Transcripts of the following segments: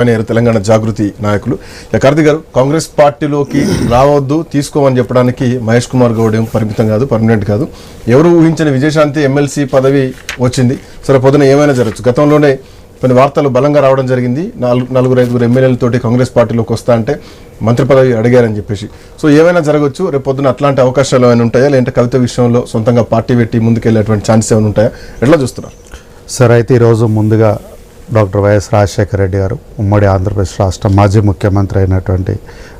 తెలంగాణ జాగృతి నాయకులు కార్తీక్ గారు కాంగ్రెస్ పార్టీలోకి రావద్దు తీసుకోమని చెప్పడానికి మహేష్ కుమార్ గౌడ్ ఏం పరిమితం కాదు, పర్మనెంట్ కాదు. ఎవరు ఊహించని విజయశాంతి ఎమ్మెల్సీ పదవి వచ్చింది. సరే పొద్దున ఏమైనా జరగచ్చు. గతంలోనే కొన్ని వార్తలు బలంగా రావడం జరిగింది. నలుగురు ఎమ్మెల్యేలతోటి కాంగ్రెస్ పార్టీలోకి వస్తా అంటే మంత్రి పదవి అడిగారని చెప్పేసి. సో ఏమైనా జరగచ్చు. రేపు పొద్దున అట్లాంటి అవకాశాలు ఏమైనా ఉంటాయా, లేదంటే కవిత విషయంలో సొంతంగా పార్టీ పెట్టి ముందుకెళ్ళేటువంటి ఛాన్సెస్ ఏమైనా ఉంటాయా, ఎట్లా చూస్తున్నారు? సార్ అయితే ఈరోజు ముందుగా డాక్టర్ వైఎస్ రాజశేఖర రెడ్డి గారు, ఉమ్మడి ఆంధ్రప్రదేశ్ రాష్ట్ర మాజీ ముఖ్యమంత్రి అయినటువంటి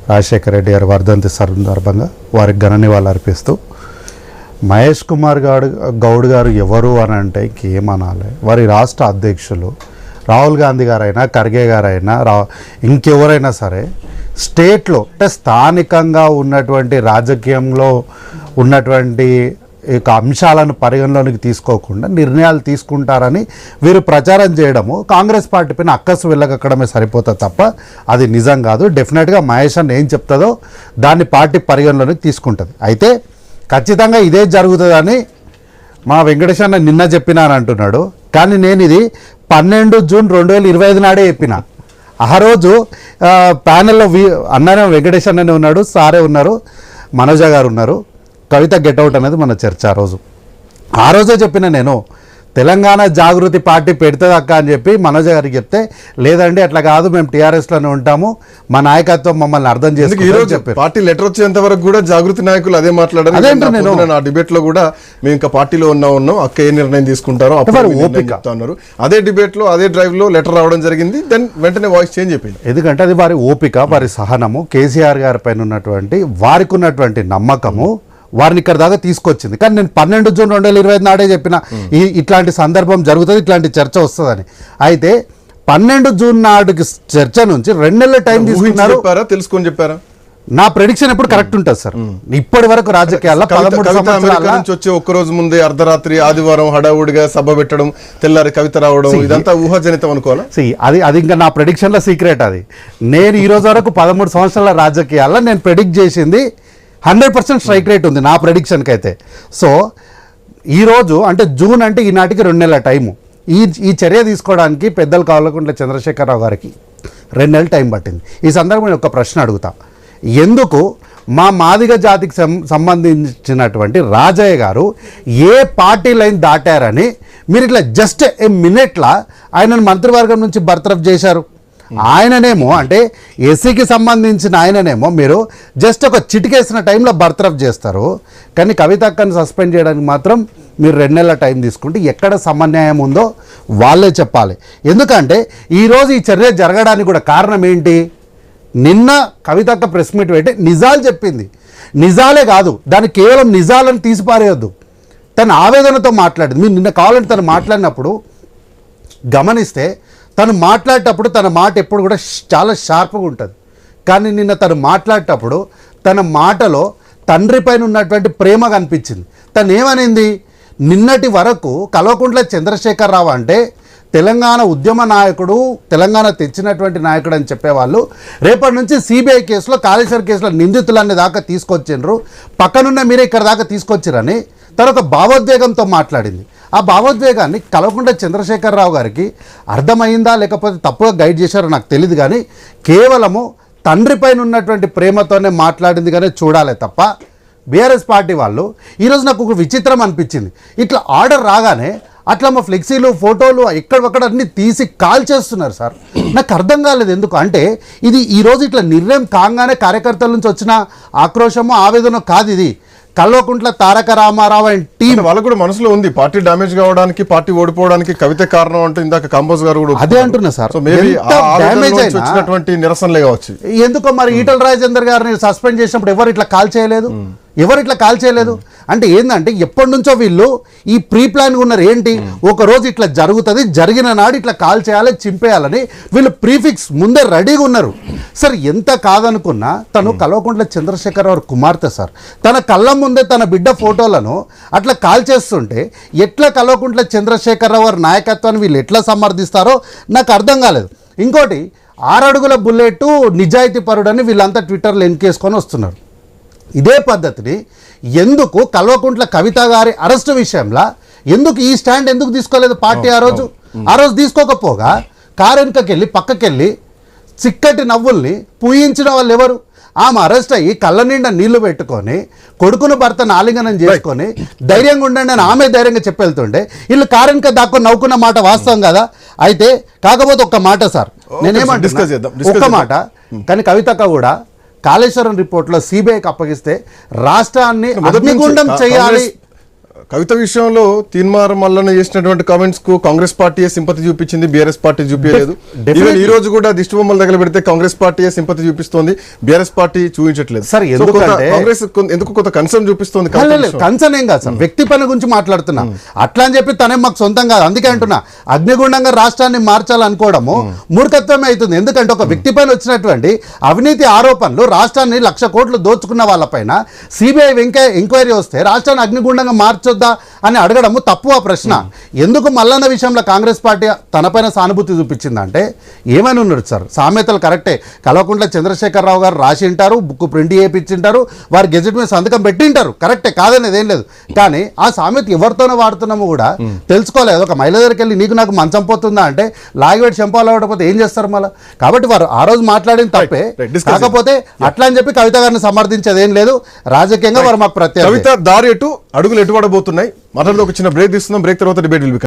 రాజశేఖర రెడ్డి గారు వర్ధంతి సందర్భంగా వారికి ఘన నివాళులు అర్పిస్తూ, మహేష్ కుమార్ గౌడ్ గారు ఎవరు అని అంటే ఇంకేమనాలి, వారి రాష్ట్ర అధ్యక్షులు రాహుల్ గాంధీ గారైనా ఖర్గే గారైనా ఇంకెవరైనా సరే స్టేట్లో అంటే స్థానికంగా ఉన్నటువంటి రాజకీయంలో ఉన్నటువంటి అంశాలను పరిగణలోనికి తీసుకోకుండా నిర్ణయాలు తీసుకుంటారని వీరు ప్రచారం చేయడము కాంగ్రెస్ పార్టీ పైన అక్కసు వెళ్ళగక్కడమే సరిపోతుంది తప్ప అది నిజం కాదు. డెఫినెట్గా మహేష్ అన్న ఏం చెప్తుందో దాన్ని పార్టీ పరిగణలోనికి తీసుకుంటుంది. అయితే ఖచ్చితంగా ఇదే జరుగుతుందని మా వెంకటేష్ అన్న నిన్న చెప్పినాను అంటున్నాడు. కానీ నేను ఇది 12 జూన్ 2025 నాడే చెప్పిన. ఆ రోజు ప్యానెల్లో అన్ననే వెంకటేష్ అన్ననే ఉన్నాడు, సారే ఉన్నారు, మనోజ గారు ఉన్నారు, కవిత గెట్అవుట్ అనేది మన చర్చ. ఆ రోజే చెప్పిన నేను తెలంగాణ జాగృతి పార్టీ పెడుతుంది అక్క అని చెప్పి మనోజ గారికి చెప్తే, లేదండి అట్లా కాదు, మేము టీఆర్ఎస్లోనే ఉంటాము, మా నాయకత్వం మమ్మల్ని అర్థం చేసుకుంటామని చెప్పారు. పార్టీ లెటర్ వచ్చేంత వరకు కూడా జాగృతి నాయకులు అదే మాట్లాడారు. నేను ఆ డిబేట్ లో కూడా మేము ఇంకా పార్టీలో ఉన్నాం, అక్క ఏ నిర్ణయం తీసుకుంటారో చెప్తున్నారు. అదే డిబేట్ లో అదే డ్రైవ్ లో లెటర్ రావడం జరిగింది. దెన్ వెంటనే వాయిస్ చేంజ్ అయిపోయింది. ఎందుకంటే అది వారి ఓపిక, వారి సహనము, కేసీఆర్ గారి పైన ఉన్నటువంటి వారికి ఉన్నటువంటి నమ్మకము వారిని ఇక్కడ దాకా తీసుకొచ్చింది. కానీ నేను 12 జూన్ 2025 నాడే చెప్పిన ఇట్లాంటి సందర్భం జరుగుతుంది, ఇట్లాంటి చర్చ వస్తుందని. అయితే 12 జూన్ నాటికి చర్చ నుంచి 2 నెలల టైం తీసుకున్నారు. తెలుసుకొని చెప్పారా? నా ప్రెడిక్షన్ ఎప్పుడు కరెక్ట్ ఉంటుంది సార్. ఇప్పటి వరకు రాజకీయాల్లో 13 సంవత్సరాల నుంచి వచ్చి ఒక్క రోజు ముందే అర్ధరాత్రి ఆదివారం హడావుడిగా సభ పెట్టడం, తెల్లారి కవిత రావడం, ఇదంతా ఊహాజనితం అనుకోవాలా? అది ఇంకా నా ప్రెడిక్షన్ లో సీక్రెట్. అది నేను ఈ రోజు వరకు 13 సంవత్సరాల రాజకీయాల్లో నేను ప్రెడిక్ట్ చేసింది 100% స్ట్రైక్ రేట్ ఉంది నా ప్రెడిక్షన్కి అయితే. సో ఈరోజు అంటే జూన్ అంటే ఈనాటికి 2 నెలల టైము. ఈ చర్య తీసుకోవడానికి పెద్దలు కల్వకుంట్ల చంద్రశేఖరరావు గారికి 2 నెలల టైం పట్టింది. ఈ సందర్భంలో ఒక ప్రశ్న అడుగుతా, ఎందుకు మా మాదిగ జాతికి సంబంధించినటువంటి రాజయ్య గారు ఏ పార్టీ లైన్ దాటారని మీరు ఇట్లా జస్ట్ ఏ మినిట్లా ఆయనను మంత్రివర్గం నుంచి బర్తరఫ్ చేశారు? ఆయననేమో అంటే ఎస్సీకి సంబంధించిన ఆయననేమో మీరు జస్ట్ ఒక చిటికేసిన టైంలో బర్తరఫ్ చేస్తారు. కానీ కవితక్కని సస్పెండ్ చేయడానికి మాత్రం మీరు 2 నెలల టైం తీసుకుంటే ఎక్కడ సమన్యాయం ఉందో వాళ్ళే చెప్పాలి. ఎందుకంటే ఈరోజు ఈ చర్య జరగడానికి కూడా కారణం ఏంటి? నిన్న కవితక్క ప్రెస్ మీట్ పెట్టి నిజాలు చెప్పింది. నిజాలే కాదు, దాన్ని కేవలం నిజాలను తీసిపారేయొద్దు, తన ఆవేదనతో మాట్లాడింది. మీరు నిన్న కావాలంటే తను మాట్లాడినప్పుడు గమనిస్తే తను మాట్లాడేటప్పుడు తన మాట ఎప్పుడు కూడా చాలా షార్ప్గా ఉంటుంది. కానీ నిన్న తను మాట్లాడేటప్పుడు తన మాటలో తండ్రి పైన ఉన్నటువంటి ప్రేమ కనిపించింది. తను ఏమనింది, నిన్నటి వరకు కల్వకుంట్ల చంద్రశేఖరరావు అంటే తెలంగాణ ఉద్యమ నాయకుడు, తెలంగాణ తెచ్చినటువంటి నాయకుడు అని చెప్పేవాళ్ళు, రేపటి నుంచి సిబిఐ కేసులో కాళేశ్వరం కేసులో నిందితులన్నీ దాకా తీసుకొచ్చిండ్రు, పక్కనున్న మీరే ఇక్కడ దాకా తీసుకొచ్చిరని తను ఒక భావోద్వేగంతో మాట్లాడింది. ఆ భావోద్వేగాన్ని కల్వకుంట్ల చంద్రశేఖరరావు గారికి అర్థమైందా లేకపోతే తప్పుగా గైడ్ చేశారో నాకు తెలియదు. కానీ కేవలము తండ్రి పైన ఉన్నటువంటి ప్రేమతోనే మాట్లాడింది కానీ చూడాలి తప్ప బీఆర్ఎస్ పార్టీ వాళ్ళు ఈరోజు నాకు ఒక విచిత్రం అనిపించింది. ఇట్లా ఆర్డర్ రాగానే అట్లా మా ఫ్లెక్సీలు ఫోటోలు ఎక్కడొక్కడ అన్ని తీసి కాల్ చేస్తున్నారు సార్. నాకు అర్థం కాలేదు ఎందుకు అంటే ఇది ఈరోజు ఇట్లా నిర్ణయం కాగానే కార్యకర్తల నుంచి వచ్చిన ఆక్రోశమో ఆవేదన కాదు. ఇది కల్వకుంట్ల తారక రామారావు అండ్ టీం వాళ్ళకు కూడా మనసులో ఉంది, పార్టీ డ్యామేజ్ కావడానికి, పార్టీ ఓడిపోవడానికి కవిత కారణం అంటే ఇందాక కాంబోజ్ గారు కూడా అదే అంటున్నా సార్. వచ్చినటువంటి నిరసనలే కావచ్చు. ఎందుకో మరి ఈటల రాజేందర్ గారిని సస్పెండ్ చేసినప్పుడు ఎవరు ఇట్లా కాల్ చేయలేదు అంటే ఏంటంటే ఎప్పటి నుంచో వీళ్ళు ఈ ప్రీ ప్లాన్ ఉన్నారు. ఏంటి, ఒకరోజు ఇట్లా జరుగుతుంది, జరిగిన నాడు ఇట్లా కాల్ చేయాలి, చింపేయాలని వీళ్ళు ప్రీఫిక్స్ ముందే రెడీగా ఉన్నారు సార్. ఎంత కాదనుకున్నా తను కల్వకుంట్ల చంద్రశేఖరరావు కుమార్తె సార్. తన కళ్ళ ముందే తన బిడ్డ ఫోటోలను అట్లా కాల్ చేస్తుంటే ఎట్లా కల్వకుంట్ల చంద్రశేఖరరావు గారి నాయకత్వాన్ని వీళ్ళు ఎట్లా సమర్థిస్తారో నాకు అర్థం కాలేదు. ఇంకోటి 6 అడుగుల బుల్లెట్ నిజాయితీ పరుడని వీళ్ళంతా ట్విట్టర్లో ఎన్కేసుకొని వస్తున్నారు. ఇదే పద్ధతిని ఎందుకు కల్వకుంట్ల కవిత గారి అరెస్టు విషయంలో ఎందుకు ఈ స్టాండ్ ఎందుకు తీసుకోలేదు పార్టీ? ఆ రోజు తీసుకోకపోగా కారు వెనుకకెళ్ళి పక్కకెళ్ళి చిక్కటి నవ్వుల్ని పూయించిన వాళ్ళు ఎవరు? ఆమె అరెస్ట్ అయ్యి కళ్ళ నిండా నీళ్లు పెట్టుకొని కొడుకును భర్తను ఆలింగనం చేసుకొని ధైర్యంగా ఉండండి అని ఆమె ధైర్యంగా చెప్పెళ్తుండే వీళ్ళు కారణంగా దాక్కుని నవ్వుకున్న మాట వాస్తవం కదా. అయితే కాకపోతే ఒక్క మాట సార్, నేనేమంటున్నా ఒక్క మాట, కానీ కవితక్క కూడా కాళేశ్వరం రిపోర్ట్లో సిబిఐకి అప్పగిస్తే రాష్ట్రాన్ని అగ్నిగుండం చేయాలి. కవిత విషయంలో తీన్మార్ మల్లన్న చేసినటువంటి కామెంట్స్ కు కాంగ్రెస్ పార్టీ సింపతి చూపించింది, బీఆర్ఎస్ పార్టీ చూపించలేదు. ఈవెన్ ఈ రోజు కూడా దిష్టి బొమ్మలు తగలబెడితే కాంగ్రెస్ పార్టీ సింపతి చూపిస్తోంది, బీఆర్ఎస్ పార్టీ చూపించట్లేదు. సార్ ఎందుకంటే కాంగ్రెస్ ఎందుకు కొంత కన్సర్న్ చూపిస్తోంది? కన్సర్న్ ఏం కాదు సార్, వ్యక్తి పని గురించి మాట్లాడుతున్నా. అట్లా అని చెప్పి తనే మాకు సొంతం కాదు. అందుకే అంటున్నా అగ్నిగుండంగా రాష్ట్రాన్ని మార్చాలనుకోవడము మూర్ఖత్వమే అవుతుంది. ఎందుకంటే ఒక వ్యక్తి పైన వచ్చినటువంటి అవినీతి ఆరోపణలు, రాష్ట్రాన్ని 1,00,000 కోట్లు దోచుకున్న వాళ్ళపైన సిబిఐ ఎంక్వైరీ వస్తే రాష్ట్రాన్ని అగ్నిగుండంగా మార్చొద్దా అని అడగడము తప్పు. ఆ ప్రశ్న ఎందుకు మల్లన్న విషయంలో కాంగ్రెస్ పార్టీ తనపైన సానుభూతి చూపించిందంటే ఏమైనా ఉన్నారు సార్, సామెతలు కరెక్టే. కల్వకుంట్ల చంద్రశేఖరరావు గారు రాసి ఉంటారు, బుక్ ప్రింట్ చేయించింటారు, వారి గెజెట్ మీద సంతకం పెట్టింటారు, కరెక్టే, కాదనేది ఏం లేదు. కానీ ఆ సామెత ఎవరితోనో వాడుతున్నామో కూడా తెలుసుకోలేదు. ఒక మహిళ దగ్గరికి వెళ్ళి నీకు నాకు మంచం పోతుందా అంటే లాగిపెట్టి చెంపాలు అవ్వకపోతే ఏం చేస్తారు మళ్ళీ? కాబట్టి వారు ఆ రోజు మాట్లాడిన తప్పే. కాకపోతే అట్లా అని చెప్పి కవిత గారిని సమర్థించేది ఏం లేదు. రాజకీయంగా వారు మాకు ప్రత్యేక కవిత దారి ఎటు అడుగులు ఎటు పడబోతున్నాయి మాట్లాడుతూ ఒక చిన్న బ్రేక్ తీసుకుందాం. బ్రేక్ తర్వాత డిబేట్